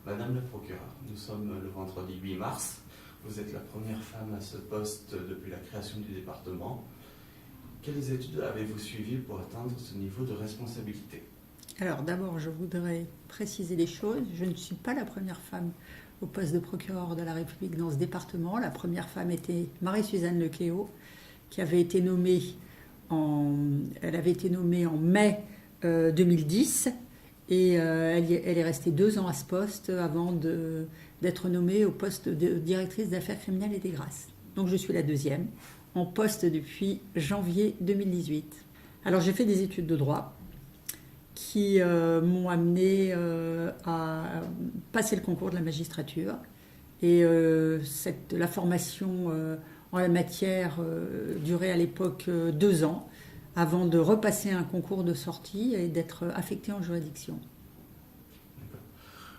Madame la procureure, nous sommes le vendredi 8 mars. Vous êtes la première femme à ce poste depuis la création du département. Quelles études avez-vous suivies pour atteindre ce niveau de responsabilité? Alors d'abord, je voudrais préciser les choses. Je ne suis pas la première femme au poste de procureur de la République dans ce département. La première femme était Marie-Suzanne Lecléo, qui avait été nommée en mai 2010. Et elle est restée 2 ans à ce poste avant d'être nommée au poste de directrice d'affaires criminelles et des grâces. Donc je suis la deuxième, en poste depuis janvier 2018. Alors j'ai fait des études de droit qui m'ont amené à passer le concours de la magistrature. Et la formation en la matière durait à l'époque 2 ans, avant de repasser un concours de sortie et d'être affecté en juridiction.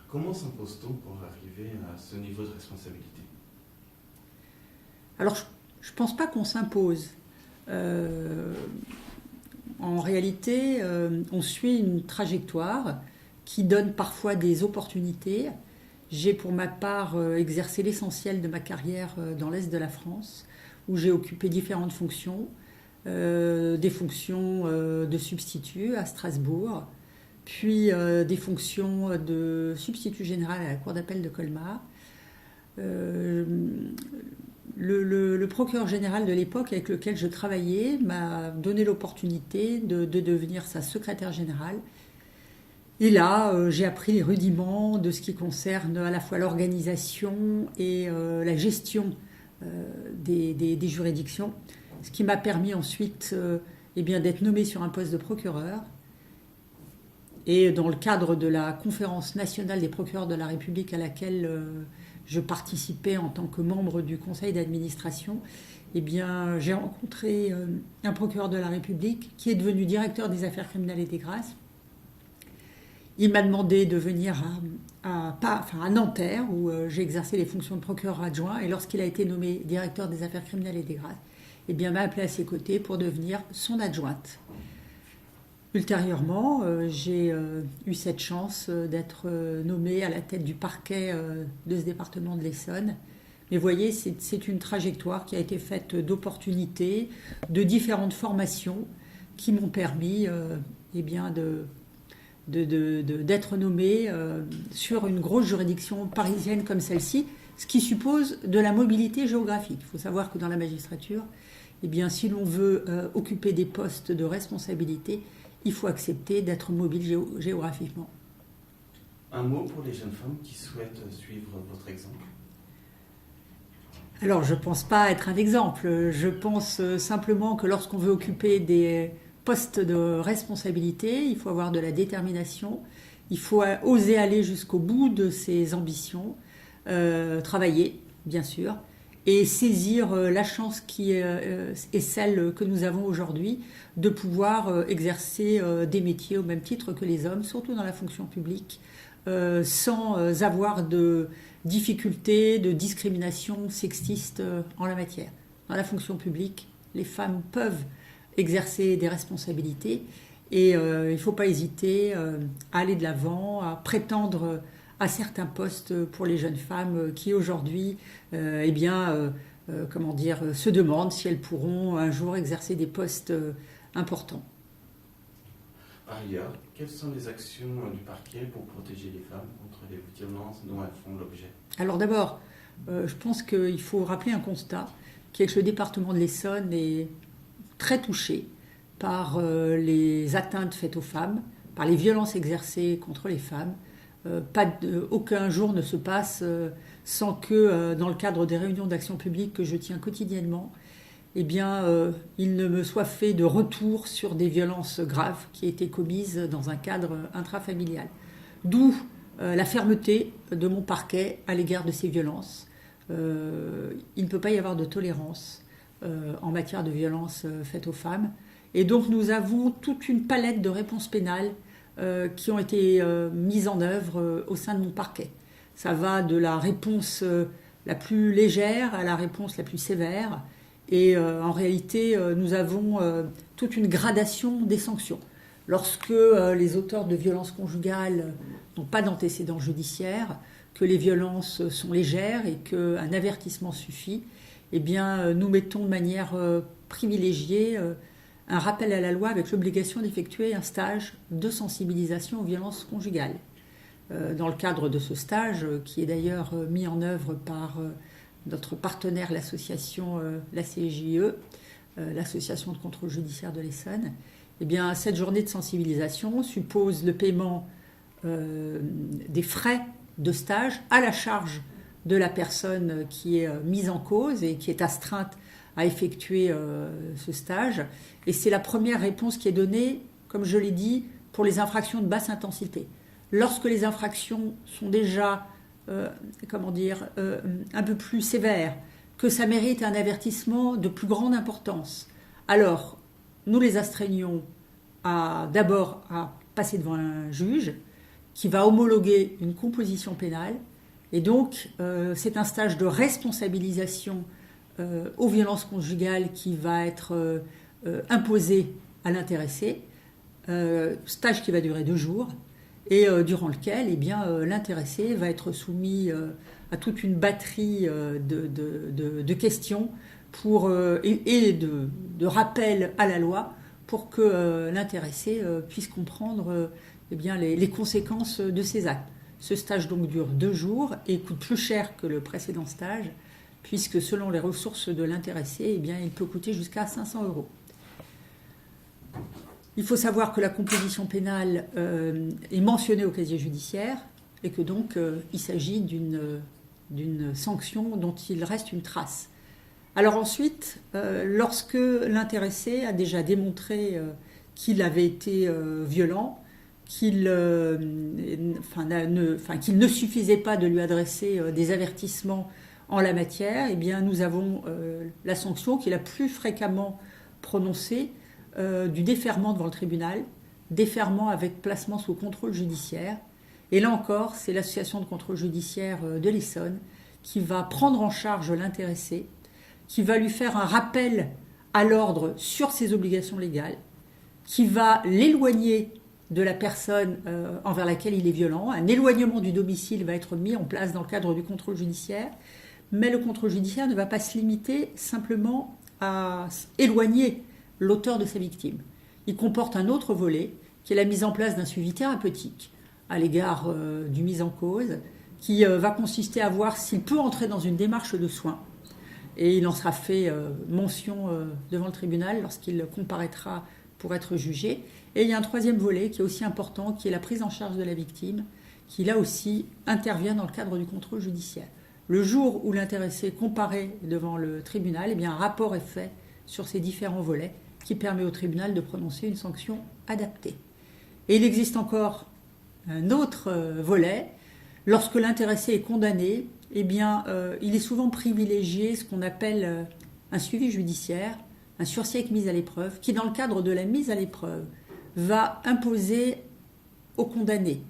Comment s'impose-t-on pour arriver à ce niveau de responsabilité? Alors, je ne pense pas qu'on s'impose. En réalité, on suit une trajectoire qui donne parfois des opportunités. J'ai pour ma part exercé l'essentiel de ma carrière dans l'Est de la France, où j'ai occupé différentes fonctions. Des fonctions de substitut à Strasbourg, puis des fonctions de substitut général à la Cour d'appel de Colmar. Le procureur général de l'époque avec lequel je travaillais m'a donné l'opportunité de devenir sa secrétaire générale. Et là, j'ai appris les rudiments de ce qui concerne à la fois l'organisation et la gestion des juridictions. Ce qui m'a permis ensuite d'être nommée sur un poste de procureur. Et dans le cadre de la conférence nationale des procureurs de la République à laquelle je participais en tant que membre du conseil d'administration, j'ai rencontré un procureur de la République qui est devenu directeur des affaires criminelles et des grâces. Il m'a demandé de venir à Nanterre, où j'ai exercé les fonctions de procureur adjoint. Et lorsqu'il a été nommé directeur des affaires criminelles et des grâces, m'a appelé à ses côtés pour devenir son adjointe. Ultérieurement, j'ai eu cette chance d'être nommée à la tête du parquet de ce département de l'Essonne. Mais vous voyez, c'est une trajectoire qui a été faite d'opportunités, de différentes formations qui m'ont permis d'être nommée sur une grosse juridiction parisienne comme celle-ci, ce qui suppose de la mobilité géographique. Il faut savoir que dans la magistrature, si l'on veut occuper des postes de responsabilité, il faut accepter d'être mobile géographiquement. Un mot pour les jeunes femmes qui souhaitent suivre votre exemple? Alors, je ne pense pas être un exemple. Je pense simplement que lorsqu'on veut occuper des postes de responsabilité, il faut avoir de la détermination, il faut oser aller jusqu'au bout de ses ambitions, travailler, bien sûr, et saisir la chance qui est celle que nous avons aujourd'hui de pouvoir exercer des métiers au même titre que les hommes, surtout dans la fonction publique, sans avoir de difficultés, de discrimination sexiste en la matière. Dans la fonction publique, les femmes peuvent exercer des responsabilités et il ne faut pas hésiter à aller de l'avant, à prétendre à certains postes pour les jeunes femmes qui aujourd'hui se demandent si elles pourront un jour exercer des postes importants. Par ailleurs, quelles sont les actions du parquet pour protéger les femmes contre les violences dont elles font l'objet? Alors d'abord, je pense qu'il faut rappeler un constat, qui est que le département de l'Essonne est très touché par les atteintes faites aux femmes, par les violences exercées contre les femmes. Aucun jour ne se passe sans que, dans le cadre des réunions d'action publique que je tiens quotidiennement, il ne me soit fait de retour sur des violences graves qui étaient commises dans un cadre intrafamilial. D'où la fermeté de mon parquet à l'égard de ces violences. Il ne peut pas y avoir de tolérance en matière de violences faites aux femmes. Et donc nous avons toute une palette de réponses pénales qui ont été mises en œuvre au sein de mon parquet. Ça va de la réponse la plus légère à la réponse la plus sévère. Et en réalité, nous avons toute une gradation des sanctions. lorsque les auteurs de violences conjugales n'ont pas d'antécédents judiciaires, que les violences sont légères et qu'un avertissement suffit, eh bien, nous mettons de manière privilégiée un rappel à la loi avec l'obligation d'effectuer un stage de sensibilisation aux violences conjugales. Dans le cadre de ce stage, qui est d'ailleurs mis en œuvre par notre partenaire, l'association, la CJE, l'association de contrôle judiciaire de l'Essonne, eh bien, cette journée de sensibilisation suppose le paiement des frais de stage à la charge de la personne qui est mise en cause et qui est astreinte à effectuer ce stage. Et c'est la première réponse qui est donnée, comme je l'ai dit, pour les infractions de basse intensité. Lorsque les infractions sont déjà un peu plus sévères, que ça mérite un avertissement de plus grande importance, alors nous les astreignons d'abord à passer devant un juge qui va homologuer une composition pénale. Et donc, c'est un stage de responsabilisation aux violences conjugales qui va être imposé à l'intéressé, stage qui va durer 2 jours, et durant lequel eh bien, l'intéressé va être soumis à toute une batterie de questions et de rappels à la loi pour que l'intéressé puisse comprendre eh bien, les conséquences de ses actes. Ce stage donc dure 2 jours et coûte plus cher que le précédent stage, puisque selon les ressources de l'intéressé, eh bien, il peut coûter jusqu'à 500 €. Il faut savoir que la composition pénale est mentionnée au casier judiciaire et que donc il s'agit d'une sanction dont il reste une trace. Alors ensuite, lorsque l'intéressé a déjà démontré qu'il avait été violent, qu'il ne suffisait pas de lui adresser des avertissements en la matière, eh bien, nous avons la sanction qui est la plus fréquemment prononcée du déferrement devant le tribunal, déferrement avec placement sous contrôle judiciaire. Et là encore, c'est l'association de contrôle judiciaire de l'Essonne qui va prendre en charge l'intéressé, qui va lui faire un rappel à l'ordre sur ses obligations légales, qui va l'éloigner de la personne envers laquelle il est violent. Un éloignement du domicile va être mis en place dans le cadre du contrôle judiciaire, mais le contrôle judiciaire ne va pas se limiter simplement à éloigner l'auteur de sa victime. Il comporte un autre volet, qui est la mise en place d'un suivi thérapeutique à l'égard du mis en cause, qui va consister à voir s'il peut entrer dans une démarche de soins. Et il en sera fait mention devant le tribunal lorsqu'il comparaîtra pour être jugé. Et il y a un troisième volet qui est aussi important, qui est la prise en charge de la victime, qui là aussi intervient dans le cadre du contrôle judiciaire. Le jour où l'intéressé comparaît devant le tribunal, eh bien, un rapport est fait sur ces différents volets qui permet au tribunal de prononcer une sanction adaptée. Et il existe encore un autre volet. Lorsque l'intéressé est condamné, eh bien, il est souvent privilégié ce qu'on appelle un suivi judiciaire, un sursis avec mise à l'épreuve, qui dans le cadre de la mise à l'épreuve va imposer au condamné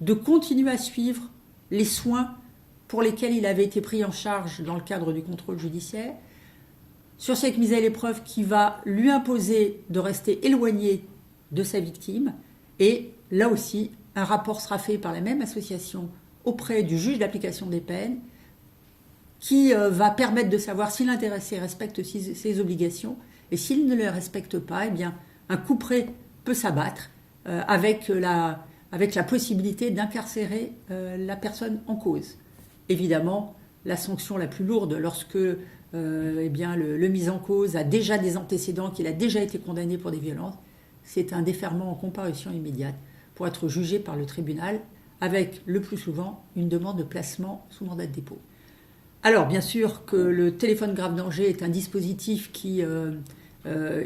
de continuer à suivre les soins pour lesquels il avait été pris en charge dans le cadre du contrôle judiciaire, sursis avec mise à l'épreuve qui va lui imposer de rester éloigné de sa victime, et là aussi, un rapport sera fait par la même association auprès du juge d'application des peines qui va permettre de savoir si l'intéressé respecte ses obligations, et s'il ne les respecte pas, eh bien, un couperet peut s'abattre avec la possibilité d'incarcérer la personne en cause. Évidemment, la sanction la plus lourde lorsque eh bien, le mis en cause a déjà des antécédents, qu'il a déjà été condamné pour des violences, c'est un déferment en comparution immédiate pour être jugé par le tribunal avec le plus souvent une demande de placement sous mandat de dépôt. Alors bien sûr que le téléphone grave danger est un dispositif qui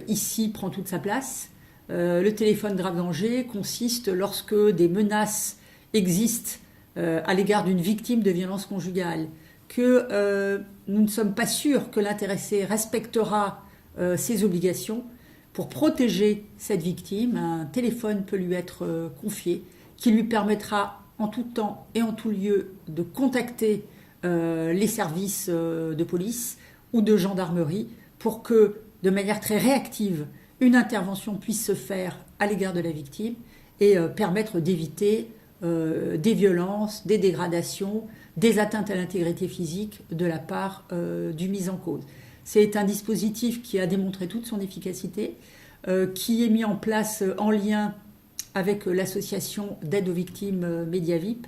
ici prend toute sa place. Le téléphone grave danger consiste lorsque des menaces existent à l'égard d'une victime de violence conjugale, que nous ne sommes pas sûrs que l'intéressé respectera ses obligations. Pour protéger cette victime, un téléphone peut lui être confié qui lui permettra en tout temps et en tout lieu de contacter les services de police ou de gendarmerie pour que, de manière très réactive, une intervention puisse se faire à l'égard de la victime et permettre d'éviter des violences, des dégradations, des atteintes à l'intégrité physique de la part du mis en cause. C'est un dispositif qui a démontré toute son efficacité, qui est mis en place en lien avec l'association d'aide aux victimes Mediavip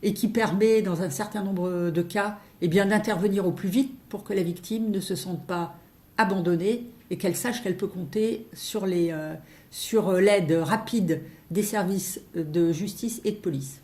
et qui permet, dans un certain nombre de cas, d'intervenir au plus vite pour que la victime ne se sente pas abandonnée et qu'elle sache qu'elle peut compter sur l'aide rapide des services de justice et de police.